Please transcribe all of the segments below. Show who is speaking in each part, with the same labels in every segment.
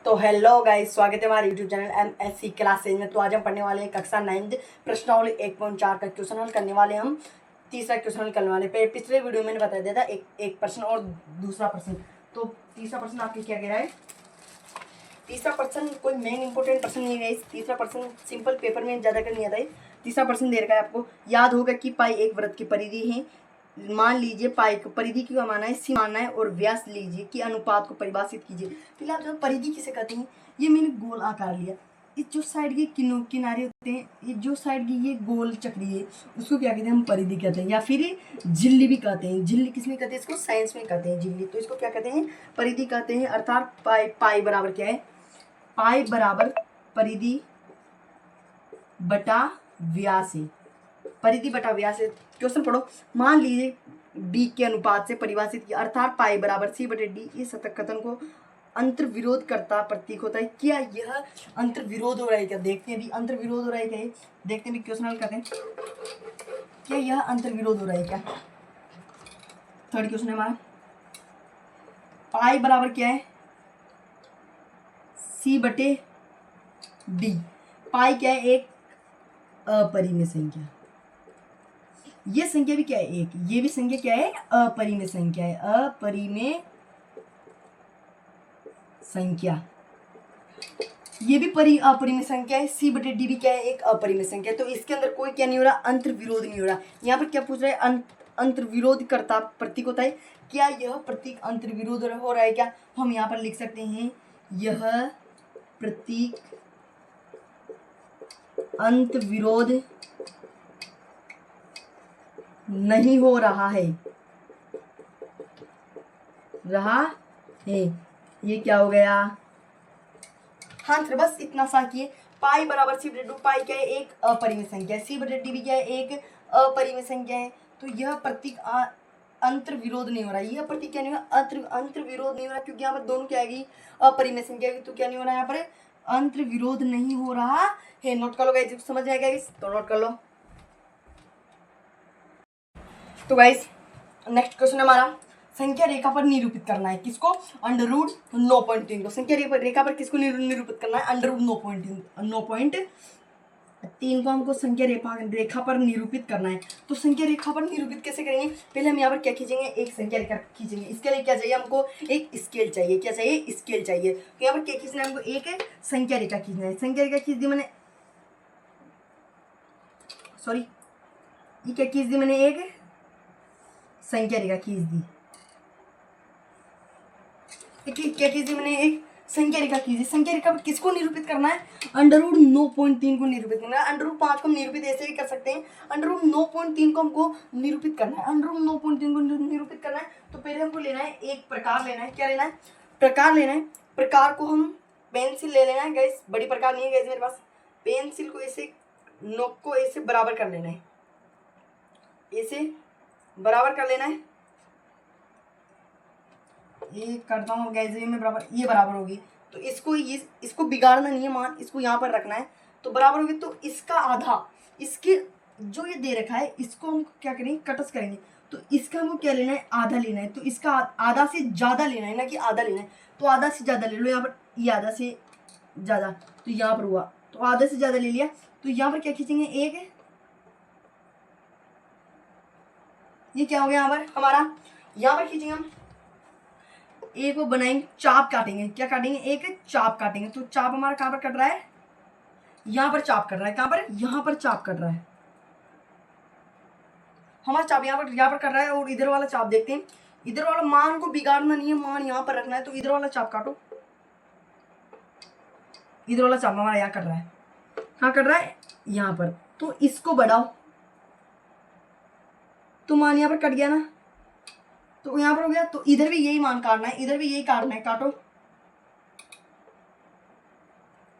Speaker 1: तो hello guys, स्वागत है हमारे यूट्यूब चैनल MSc क्लासेज में। तो आज हम पढ़ने वाले हैं कक्षा 9 प्रश्नावली 1.4 का क्वेश्चन हल करने वाले हम। तीसरा क्वेश्चन हल करने वाले। पिछले वीडियो में मैंने बता दिया था एक प्रश्न और दूसरा प्रश्न। तो तीसरा प्रश्न आपके क्या कह रहा है? तीसरा प्रश्न कोई मेन इंपॉर्टेंट प्रश्न नहीं है। तीसरा प्रश्न सिंपल, पेपर में ज़्यादा कर नहीं आता है। तीसरा प्रश्न दे रखा है आपको। याद होगा कि पाई एक वृत्त की परिधि है। मान लीजिए पाई को परिधि की माना है, सी माना है और व्यास लीजिए कि अनुपात को परिभाषित कीजिए। पहले आप जब परिधि किसे कहते हैं, ये मैंने गोल आकार लिया। इस जो साइड के किनारे होते हैं, ये जो साइड की ये गोल चक्री है, उसको क्या कहते हैं? हम परिधि कहते हैं, या फिर झिल्ली भी कहते हैं। झिल्ली किसमें कहते हैं? इसको साइंस में कहते हैं झिल्ली। तो इसको क्या कहते हैं? परिधि कहते हैं। अर्थात पाई बराबर क्या है? पाई बराबर परिधि बटा व्यास है। परिधि बटा व्यास है। क्वेश्चन पढ़ो। मान लीजिए डी के अनुपात से परिभाषित किया, अर्थात पाई बराबर सी बटे डी। इस कथन को अंतर विरोध करता प्रतीक होता है। क्या यह अंतर विरोध हो रहा है? क्या देखते हैं अभी अंतर विरोध हो रहा है क्या? देखते हैं अभी, क्वेश्चन हल करते हैं। क्या यह अंतर विरोध हो रहा है क्या? थर्ड क्वेश्चन है हमारा। पाई बराबर क्या है? सी बटे डी। पाई क्या है? एक अपरिमेय संख्या। ये संख्या भी क्या है? एक। ये भी संख्या क्या है? अपरिमेय संख्या है। अपरिमेय संख्या। ये भी अपरिमेय संख्या है। सी बटे डी भी क्या है? एक अपरिमेय संख्या। तो इसके अंदर कोई क्या नहीं हो रहा? अंतर विरोध नहीं हो रहा। यहाँ पर क्या पूछ रहा है? अंतर विरोध करता प्रतीक होता है। क्या यह प्रतीक अंतर विरोध हो रहा है क्या? हम यहाँ पर लिख सकते हैं, यह प्रतीक अंत विरोध नहीं हो रहा है। ये क्या हो गया? हाँ सर, बस इतना सा किए। पाई बराबर सी बटे डी। पाई क्या है? एक अपरिमेय संख्या है। सी बटे डी भी क्या है? एक अपरिमेय संख्या है। तो यह प्रतीक अंतर विरोध नहीं हो रहा है। यह प्रतीक क्या नहीं हो रहा? अंतर विरोध नहीं हो रहा, क्योंकि यहाँ पर दोनों क्या आएगी? अपरिमेय संख्या की। तो क्या नहीं हो रहा है यहाँ पर? अंतर विरोध नहीं हो रहा है। नोट कर लो गाइस, समझ आएगा गाइस, तो नोट कर लो। तो गाइस नेक्स्ट क्वेश्चन हमारा, संख्या रेखा पर निरूपित करना है। किसको? अंडर रूट 9.3 को। संख्या रेखा पर किसको निरूपित करना है? अंडर रूट 9.3 को हमको संख्या रेखा पर निरूपित करना है। तो संख्या रेखा पर निरूपित कैसे करेंगे? पहले हम यहाँ पर क्या खींचेंगे? एक संख्या रेखा खींचेंगे। इसके लिए क्या चाहिए हमको? एक स्केल चाहिए। क्या चाहिए? स्केल चाहिए। तो यहाँ पर क्या खींचना है हमको? एक संख्या रेखा खींचना है। संख्या रेखा खींच दी मैंने, सॉरी, ये क्या खींच दी मैंने? एक संख्या रेखा खींच दी। क्या खींच दी मैंने? एक संख्या रेखा खींची। संख्या रेखा पर किसको निरूपित करना है? अंडर रूट 9.3 को निरूपित करना है। अंडर रूट 5 को हम निरूपित ऐसे भी कर सकते हैं। अंडर रूट 9.3 को हमको निरूपित करना है। अंडर रूट 9.3 को निरूपित करना है तो पहले हमको लेना है एक प्रकार लेना है। क्या लेना है? प्रकार लेना है। प्रकार को हम पेंसिल ले लेना है गाइस। बड़ी प्रकार नहीं है गाइस मेरे पास। पेंसिल को ऐसे नोक को ऐसे बराबर कर लेना है। ऐसे बराबर कर लेना है। ये करता हूँ गैस में बराबर, ये बराबर होगी। तो इसको बिगाड़ना नहीं है, मान इसको यहाँ पर रखना है तो बराबर होगी। तो इसका आधा, इसके जो ये दे रखा है, इसको हम क्या करेंगे? कटस करेंगे। तो इसका हमको क्या लेना है? आधा लेना है। तो इसका आधा से ज़्यादा लेना है, ना कि आधा लेना है। तो आधा से ज़्यादा ले लो यहाँ पर। ये आधा से ज़्यादा तो यहाँ पर हुआ, तो आधा से ज़्यादा ले लिया। तो यहाँ पर क्या खींचेंगे? एक, ये क्या हो गया यहाँ पर हमारा? यहाँ पर खींचेंगे हम एक, वो बनाएंगे चाप काटेंगे। क्या काटेंगे? एक चाप काटेंगे। तो चाप हमारा कहाँ पर कट रहा है? यहाँ पर चाप कट रहा है। कहाँ पर? यहाँ पर चाप कट रहा है हमारा। चाप यहाँ पर कट रहा है। और इधर वाला चाप देखते हैं। इधर वाला मान को बिगाड़ना नहीं है, मान यहाँ पर रखना है। तो इधर वाला चाप काटो। इधर वाला चाप हमारा यहाँ कट रहा है। कहाँ कट रहा है? यहाँ पर। तो इसको बढ़ाओ तो मान यहाँ पर कट गया ना, तो यहाँ पर हो गया। तो इधर भी यही मान काटना है, इधर भी यही काटना है। काटो,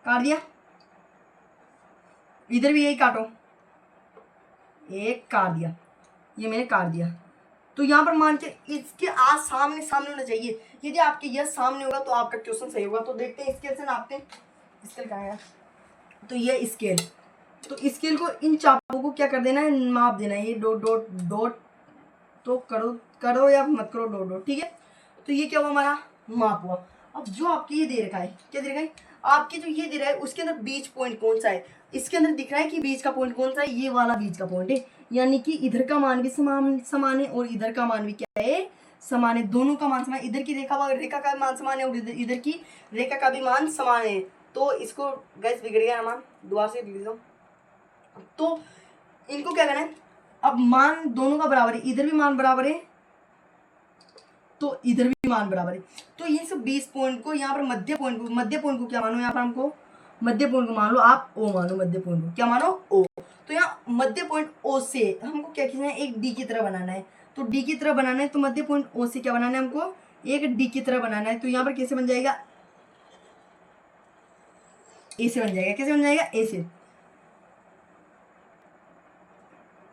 Speaker 1: काट दिया। इधर भी यही काटो, एक काट दिया। ये मैंने काट दिया। तो यहाँ पर मान के इसके सामने सामने होना चाहिए। यदि आपके यह सामने होगा तो आपका क्वेश्चन सही होगा। तो देखते हैं स्केल से नापते हैं। स्केल कहाँ है? तो ये स्केल। तो स्केल को इन चापों को क्या कर देना है? माप देना है। ये डॉट डॉट डॉट तो करो या मत करो, डॉट डॉट, ठीक है। तो ये क्या हुआ? हमारा माप हुआ। अब जो आपके ये दे रखा है, क्या दे रखा है आपके, जो ये दे रहा है उसके अंदर बीच पॉइंट कौन सा है, इसके अंदर दिख रहा है कि बीच का पॉइंट कौन सा है, ये वाला बीच का पॉइंट है। यानी कि इधर का मान भी समान है और इधर का मान भी क्या है, समान है। दोनों का मान समान, इधर की रेखा का मान समान है और इधर की रेखा का भी मान समान है। तो इसको गैस बिगड़ गया ना मान, दोबारा से लिख दो। तो इनको क्या करना है, अब मान दोनों का बराबर है, इधर भी मान बराबर है तो इधर भी मान बराबर है। तो ये सब 20 पॉइंट को यहाँ पर मध्य पॉइंट को क्या मानो, यहाँ पर हमको मध्य पॉइंट को मान लो आप ओ मानो, मध्य पॉइंट को क्या मानो ओ। तो यहाँ मध्य पॉइंट ओ से हमको क्या खींचना है, एक डी की तरह बनाना है। तो डी की तरह बनाना है तो मध्य पॉइंट ओ से क्या बनाना है, हमको एक डी की तरह बनाना है। तो यहाँ पर कैसे बन जाएगा, ए से बन जाएगा। कैसे बन जाएगा, ए से,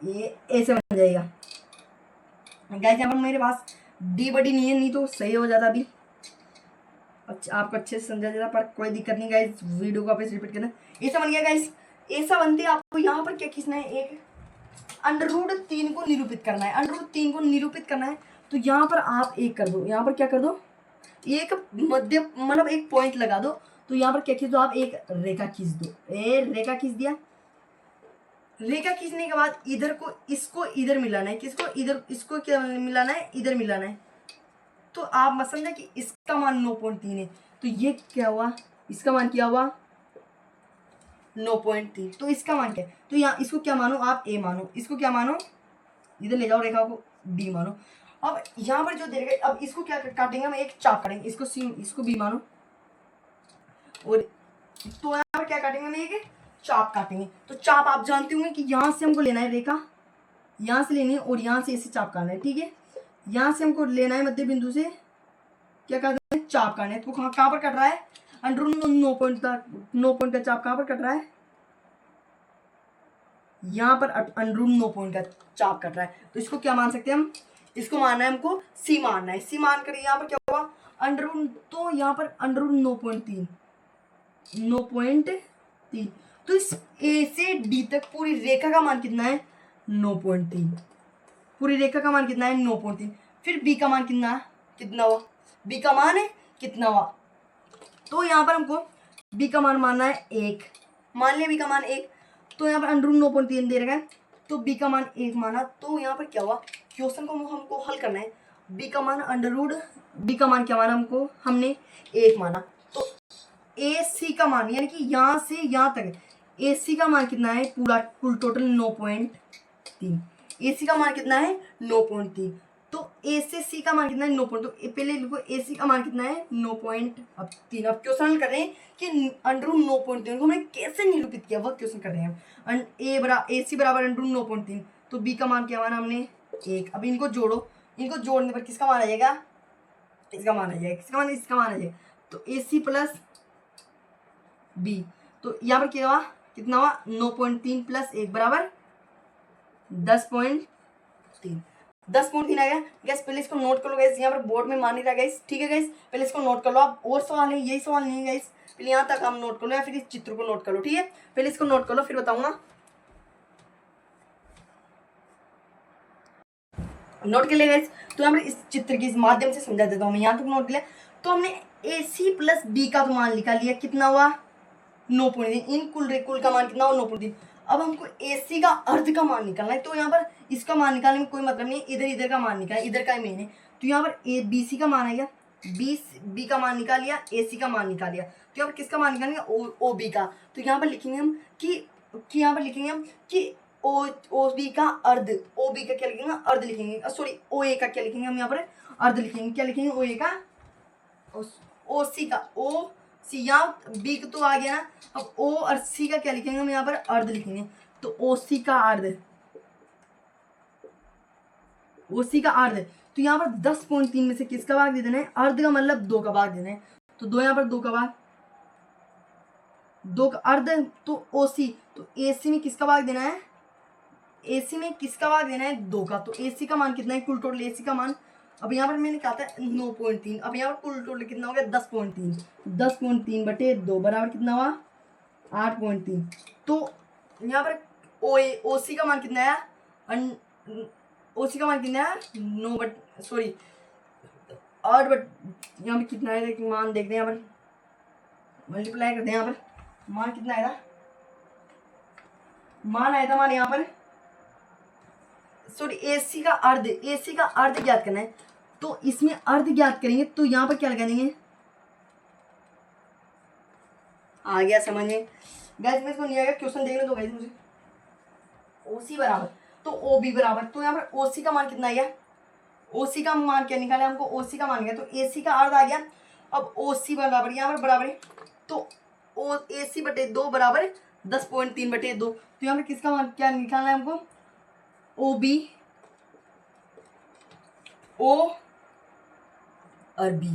Speaker 1: ये ए से बन जाएगा। गाइस यहाँ पर मेरे पास डी बड़ी नहीं है, नहीं तो सही हो जाता अभी। अच्छा आपको अच्छे से समझा जाता, पर कोई दिक्कत नहीं गाइस, वीडियो को वापस रिपीट करना। ऐसा बन गया गाइस। ऐसा बनते आपको यहाँ पर क्या खींचना है, एक √3 को निरूपित करना है। √3 को निरूपित करना है तो यहाँ पर आप एक कर दो, यहाँ पर क्या कर दो, एक मध्य मतलब एक पॉइंट लगा दो। तो यहाँ पर क्या खींच दो आप, एक रेखा खींच दो। रेखा खींच दिया। रेखा खींचने के बाद इधर को इसको इधर मिलाना है, किसको इधर, इसको क्या मिलाना है, इधर मिलाना है। तो आप मत समझा कि इसका मान 9.3 है, तो ये क्या हुआ, इसका मान क्या हुआ 9.3। तो इसका मान क्या है, तो यहाँ इसको क्या मानो आप ए मानो, इसको क्या मानो, इधर ले जाओ रेखा को डी मानो। अब यहाँ पर जो दे रखा है, अब इसको क्या काटेंगे हम, एक चाप काटेंगे, इसको सी, इसको बी मानो। और तो यहाँ पर क्या काटेंगे हम, एक चाप काटेंगे। तो चाप आप जानते होंगे कि यहाँ से हमको लेना है रेखा, यहाँ से लेनी है और यहाँ से ऐसे चाप काटना है, ठीक है। यहाँ से हमको लेना है मध्य बिंदु से क्या करना है, चाप काटना है। तो कहाँ पर कट रहा है, √9 पॉइंट का चाप कहाँ पर कट रहा है, यहाँ पर √9 पॉइंट का चाप कट रहा है। तो इसको क्या मान सकते हैं हम, इसको मानना है हमको सी मानना है। सी मान कर यहाँ पर क्या हुआ तो यहाँ पर √9.3 9.3। तो इस ए से डी तक पूरी रेखा का मान कितना है 9.3। पूरी रेखा का मान कितना है 9.3। फिर बी का मान कितना हुआ, बी का मान है कितना हुआ, तो यहाँ पर हमको बी का मान मानना है 1। मान लिया बी का मान 1, तो यहाँ पर √9.3 दे रखा है, तो बी का मान 1 माना। तो यहाँ पर क्या हुआ, क्वेश्चन को हमको हल करना है। बी का मान बी का मान क्या माना हमको, हमने 1 माना। तो ए सी का मान यानी कि यहाँ से यहाँ तक ए सी का मान कितना है, पूरा कुल टोटल 9.3। ए सी का मान कितना है 9.3। तो ए से सी का मान कितना है 9 तो पहले लिखो ए सी का मान कितना है 9.3। अब क्वेश्चन हल कर रहे हैं कि √9.3 को हमने कैसे निरूपित किया, वह क्वेश्चन कर रहे हैं हम। ए सी बराबर √9.3, तो बी का मान क्या माना हमने 1। अब इनको जोड़ो, इनको जोड़ने पर किसका मान आ जाएगा, इसका मान आ जाएगा, किसका मान, इसका मान आ जाएगा। तो ए सी प्लस बी, तो यहाँ पर क्या हुआ, कितना हुआ 9.3 प्लस 1 बराबर 10.3। 10.3 आ गया। गैस पहले इसको नोट कर लो गैस, यहाँ पर बोर्ड में मान नहीं रहा गैस, ठीक है गैस। पहले इसको नोट कर लो आप, और सवाल है, यही सवाल नहीं है गैस, पहले यहाँ तक हम नोट कर लो या फिर इस चित्र को नोट कर लो, ठीक है। पहले इसको नोट कर लो फिर बताऊंगा। नोट कर लिया गैस, तो यहाँ पर इस चित्र के माध्यम से समझा देता हूँ मैं, यहाँ तक नोट कर लिया। तो हमने ए सी प्लस बी का तो मान निकाल लिया, कितना हुआ 9.3। इन कुल का मान कितना हुआ 9.3। अब हमको AC का अर्ध का मान निकालना है। तो यहाँ पर इसका मान निकालने में कोई मतलब नहीं, इधर का मान निकालना, इधर का ही मेन है। तो यहाँ पर BC का मान आ गया, बी का मान निकाल लिया, AC का मान निकाल लिया। तो यहाँ पर किसका मान निकालेंगे, OB का। तो यहाँ पर लिखेंगे हम कि OB का अर्ध, OB का क्या लिखेंगे अर्ध लिखेंगे, सॉरी OA का क्या लिखेंगे हम यहाँ पर अर्ध लिखेंगे। क्या लिखेंगे OA का, OC का सी, यहाँ बी तो आ गया ना। अब ओ और सी का क्या लिखेंगे हम यहाँ पर अर्ध लिखेंगे। तो OC का अर्ध, OC का अर्ध। तो यहाँ पर 10.3 में से किसका भाग दे देना है, अर्ध का मतलब 2 का भाग देना है। तो 2 यहाँ पर 2 का भाग, 2 का अर्ध। तो OC, तो AC में किसका भाग देना है, AC में किसका भाग देना है 2 का। तो AC का मान कितना है, कुल टोटल AC का मान, अब यहाँ पर मैंने कहा था 9.3। अब यहाँ पर कुल टोटल कितना हो गया 10.3। 10.3 बटे 2 बराबर कितना हुआ 8.3। तो यहाँ पर OC का मान कितना है, OC का मान कितना है 9 सॉरी 8 बट यहाँ पे कितना आएगा कि मान देखते हैं यहाँ पर, मल्टीप्लाई करते हैं यहाँ पर, मान कितना आएगा, मान आया था मान यहाँ पर, सॉरी AC का अर्ध, AC का अर्ध ज्ञात करना है, तो इसमें अर्ध ज्ञात करेंगे तो यहाँ पर क्या लगा देंगे, आ गया समझ में गाइस। मैं इसको नहीं आएगा, क्वेश्चन देखने दो गाइस मुझे। OC बराबर तो OB बराबर, तो यहाँ पर OC का मान कितना आ गया, OC का मान क्या निकाला हमको, OC का मान गया, तो AC का अर्ध आ गया। अब OC बराबर यहाँ पर बराबर है, तो AC बटे 2 बराबर 10.3 बटे 2, तो यहाँ पर किसका मान क्या निकालना है हमको, OB, O और B।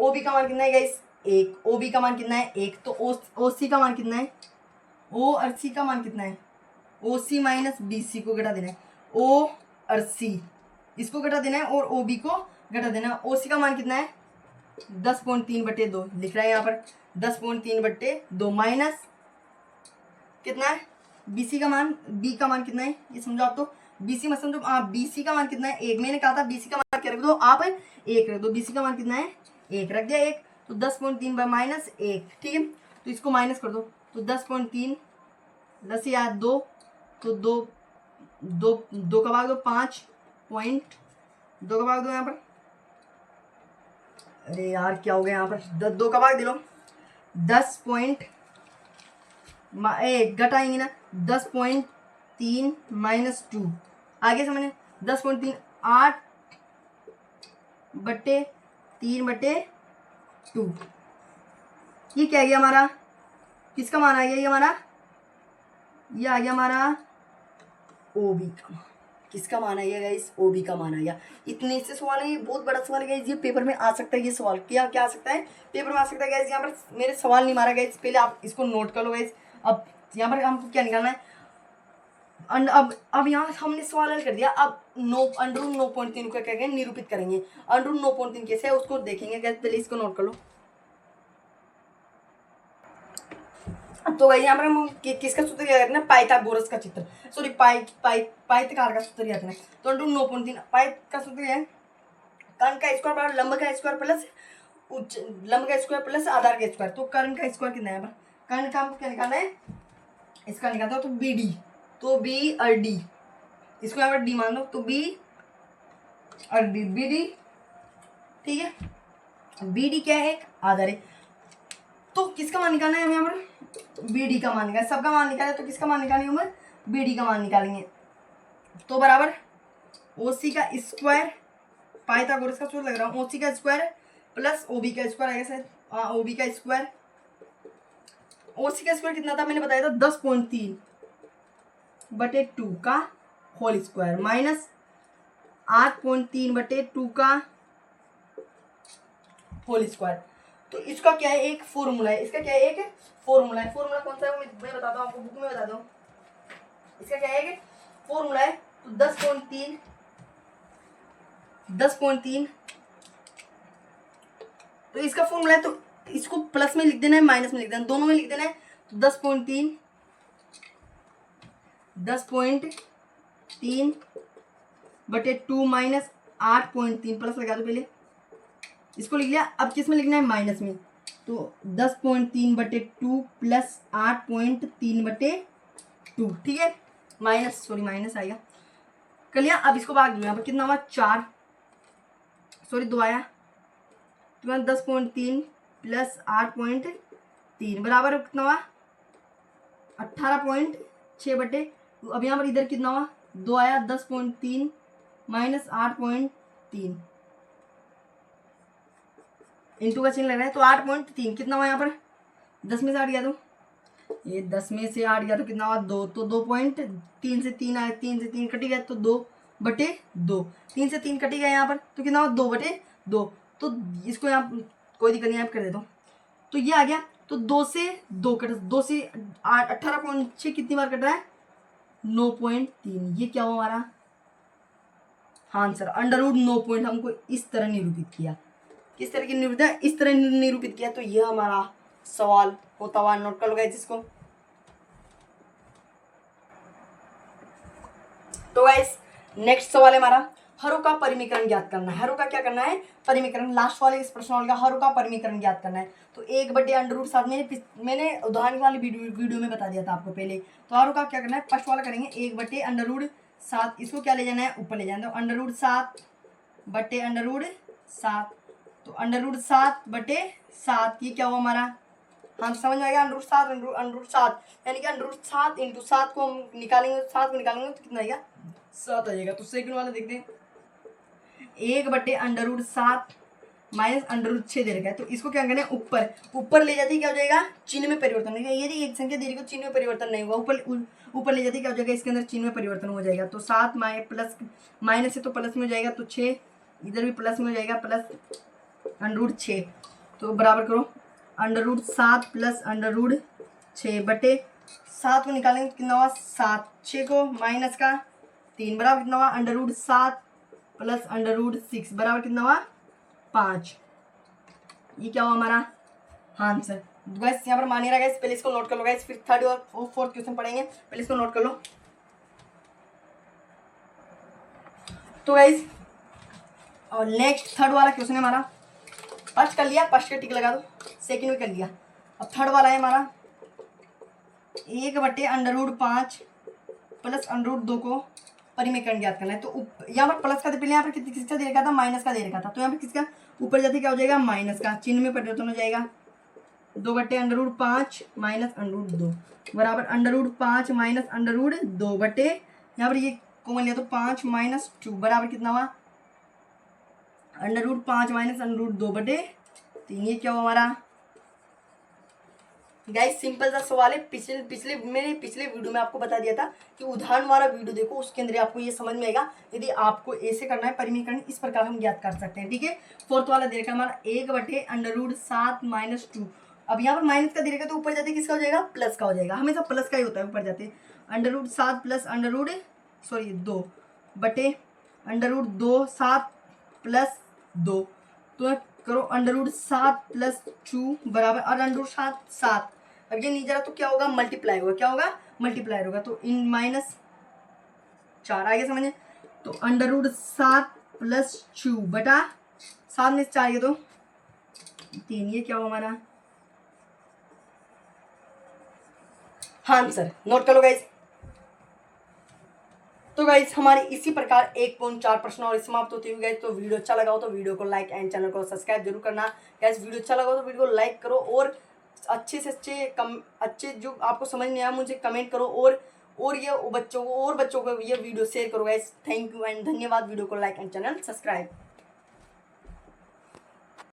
Speaker 1: OB का मान कितना है गाइस 1, OB का मान कितना है 1, तो OC का मान कितना है, O और C का मान कितना है, OC माइनस BC को घटा देना है, O और C इसको घटा देना है और OB को घटा देना है। OC का मान कितना है 10.3 बटे 2 लिख रहा है यहाँ पर, 10.3 बटे 2 माइनस कितना है BC का मान, B का मान कितना है ये समझो आप, तो BC मत समझो, BC का मान कितना है 1, मैंने कहा था BC का मान क्या रख दो आप 1 रख दो, BC का मान कितना है 1 रख दिया 1, तो 10.3 बाय माइनस 1, ठीक है, तो इसको माइनस कर दो, तो 10.3 10 या 2, तो 2 का भाग दो 5.2 का भाग दो यहाँ पर, अरे यार क्या हो गया यहाँ पर, 2 का भाग दे लो 10 पॉइंट घटाएंगे ना 10.3 माइनस 2, आगे समझे 10.3 8 बटे 3 बटे 2, ये क्या आ गया हमारा, किसका मान आ गया ये हमारा, ये आ गया हमारा OB का मान, किसका मान आ गया गाइस, OB का मान आ गया। इतने से सवाल है, ये बहुत बड़ा सवाल है गाइस, ये पेपर में आ सकता है, ये सवाल क्या क्या आ सकता है पेपर में आ सकता है गाइस। यहाँ पर मेरे सवाल नहीं मारा गाइस, पहले आप इसको नोट कर लो गाइस। अब यहाँ पर हमको क्या निकालना है, अब यहाँ हमने सवाल हल कर दिया, अब अंडर 9.3 को क्या कहेंगे निरूपित करेंगे, अंडर 9.3 कैसे है उसको देखेंगे गाइस, पहले इसको नोट कर लो। तो गाइस यहाँ पर हम किसका सूत्र याद रखना है, पाइथागोरस का चित्र, सॉरी पाइथागोरस का सूत्र याद रखना है, तो अंडर 9.3 पाइथ का सूत्र है कर्ण का स्क्वायर बराबर लंब का स्क्वायर प्लस लंब का स्क्वायर प्लस आधार का स्क्वायर, तो कर्ण का स्क्वायर कितना है, कर्ण का हमको क्या निकालना है, इसका निकालता हो तो BD, तो B और D, इसको यहाँ पर D मान दो, तो B और D BD, ठीक है, BD क्या है एक आधार है, तो किसका मान निकालना है हमें यहाँ पर BD का मान निकालना, सबका मान निकाले तो किसका मान निकालेंगे हम BD का मान निकालेंगे, तो बराबर OC का स्क्वायर, पाइथागोरस का सूत्र लग रहा हूँ, OC का स्क्वायर प्लस OB का स्क्वायर आएगा शायद, OB का स्क्वायर, OC का स्क्वायर कितना था मैंने बताया था 10.3 बटे 2 का होल स्क्वायर माइनस 8.3 बटे 2 का होल स्क्वायर, तो इसका क्या है एक फॉर्मूला है, इसका क्या है एक फॉर्मूला है, फॉर्मूला कौन सा है मैं बताता हूँ आपको, बुक में बता दूँ, इसका क्या है एक फॉर्मूला है, तो 10.3 तो इसका फॉर्मूला है, तो इसको प्लस में लिख देना है माइनस में लिख देना है, दोनों में लिख देना है, तो 10.3 बटे 2 माइनस 8.3 प्लस लगा दो पहले, इसको लिख लिया, अब किस में लिखना है माइनस में, तो 10.3 बटे 2 प्लस 8.3 बटे 2, ठीक है, माइनस आएगा कर लिया। अब इसको भाग दो, यहाँ पर कितना हुआ 4 सॉरी 2 आया, तो 10.3 प्लस 8.3 बराबर कितना हुआ 18.6 बटे, तो अब यहाँ पर इधर कितना हुआ 2 आया, 10.3 माइनस 8.3 इंटू का चिन्ह लग रहा है, तो 8.3 कितना हुआ यहाँ पर 10 में से 8 गया, तो ये 10 में से 8 गया तो कितना हुआ 2, तो 2.3 से 3 आया, 3 से 3 कटी गया तो 2 बटे 2, 3 से 3 कटी गया यहाँ पर, तो कितना हुआ 2 बटे 2, तो इसको यहाँ कोई दिक्कत नहीं आप कर देता हूँ, तो ये आ गया, तो 2 से 2 कट, 2 से 18.6 कितनी बार कट रहा है 9.3, ये क्या हुआ हमारा आंसर, अंडर रूट 9 हमको इस तरह निरूपित किया, किस तरह की निरूपित है इस तरह निरूपित किया, तो यह हमारा सवाल होता हुआ नोट कर लो गाइस इसको। तो गाइस नेक्स्ट सवाल है हमारा, हरों का परिमीकरण ज्ञात करना है। हरों का क्या करना है? परिमीकरण। लास्ट वाले इस प्रश्नावली का हरों का परिमीकरण ज्ञात करना है। तो 1/√7 मैंने उदाहरण वाली वीडियो में बता दिया था आपको पहले। तो हरों का क्या करना है? फर्स्ट वाला करेंगे 1/√7, इसको क्या ले जाना है? ऊपर ले जाना है। तो √7/√7, तो √7/7 ये क्या हुआ हमारा? हाँ समझ में आएगा। √7 यानी कि √7 इंटू 7 को हम निकालेंगे, 7 को निकालेंगे तो कितना आएगा? 7 आ जाएगा। तो सेकंड वाला देखते हैं, 1/√7 माइनस √6 दे रखा है। तो इसको क्या करना है? ऊपर ले जाते ही क्या हो जाएगा? चिन्ह में परिवर्तन हो जाएगा। यदि एक संख्या दे रही को चिन्ह में परिवर्तन नहीं हुआ, ऊपर ले जाते ही क्या हो जाएगा? इसके अंदर चिन्ह में परिवर्तन हो जाएगा। तो 7 प्लस माइनस है तो प्लस में हो जाएगा, तो 6 इधर भी प्लस में हो जाएगा, प्लस √6। तो बराबर करो √7 प्लस √6/7 को निकालेंगे कितना हुआ? 7। 6 को माइनस का 3 बराबर कितना हुआ? √7 प्लस √6 बराबर कितना हुआ? 5। ये क्या हुआ हमारा? आंसर। गाइस यहाँ पर मान ही रहा गाइस, पहले इसको नोट कर लो गाइस, फिर थर्ड और फोर्थ क्वेश्चन पढ़ेंगे। पहले इसको नोट कर लो। तो गाइस और नेक्स्ट थर्ड वाला क्वेश्चन है हमारा। फर्स्ट कर लिया, फर्स्ट का टिक लगा दो, सेकंड में कर लिया। अब थर्ड वाला है हमारा 1/√5 प्लस √2 को परिमीकरण ज्ञात करना है। तो यहाँ पर प्लस का पहले यहाँ पर किसका दे रखा था? माइनस का दे रखा था। तो यहाँ पर किसका ऊपर जाते क्या हो जाएगा? माइनस का, चिन्ह में परिवर्तन हो जाएगा। 2/√5 माइनस √2 बराबर √5 माइनस √2 बटे, यहाँ पर ये कॉमन लिया तो 5 माइनस 2 बराबर कितना हुआ? √5 माइनस √2/3। ये क्या हुआ हमारा? गाइस सिंपल सा सवाल है। मैंने पिछले वीडियो में आपको बता दिया था कि उदाहरण वाला वीडियो देखो, उसके अंदर आपको ये समझ में आएगा। यदि आपको ऐसे करना है परिमीकरण, इस प्रकार हम ज्ञात कर सकते हैं। ठीक है। फोर्थ वाला दे रखा हमारा 1/√7 माइनस 2। अब यहाँ पर माइनस का दे रखा तो ऊपर जाते किसका हो जाएगा? प्लस का हो जाएगा। हमेशा प्लस का ही होता है ऊपर जाते। √7 प्लस 2 7 प्लस 2, तो करो √7 प्लस 2 बराबर √7 7। अब ये नीचे तो क्या होगा? मल्टीप्लाई होगा। क्या होगा? मल्टीप्लाई होगा। तो इन -4 आगे समझे। तो √7 प्लस 2 बटा 7 में 4 ये तो 3। ये क्या हुआ हमारा? आंसर। नोट कर लो गाइस। तो गाइस हमारी इसी प्रकार 1.4 प्रश्न और समाप्त होती हुई गाइस। तो वीडियो अच्छा लगा हो तो वीडियो को लाइक एंड चैनल को सब्सक्राइब जरूर करना गाइस। वीडियो अच्छा लगा हो तो वीडियो को लाइक करो और अच्छे से अच्छे जो आपको समझ नहीं आया मुझे कमेंट करो, और ये बच्चों को ये वीडियो शेयर करो गाइस। थैंक यू एंड धन्यवाद। वीडियो को लाइक एंड चैनल सब्सक्राइब।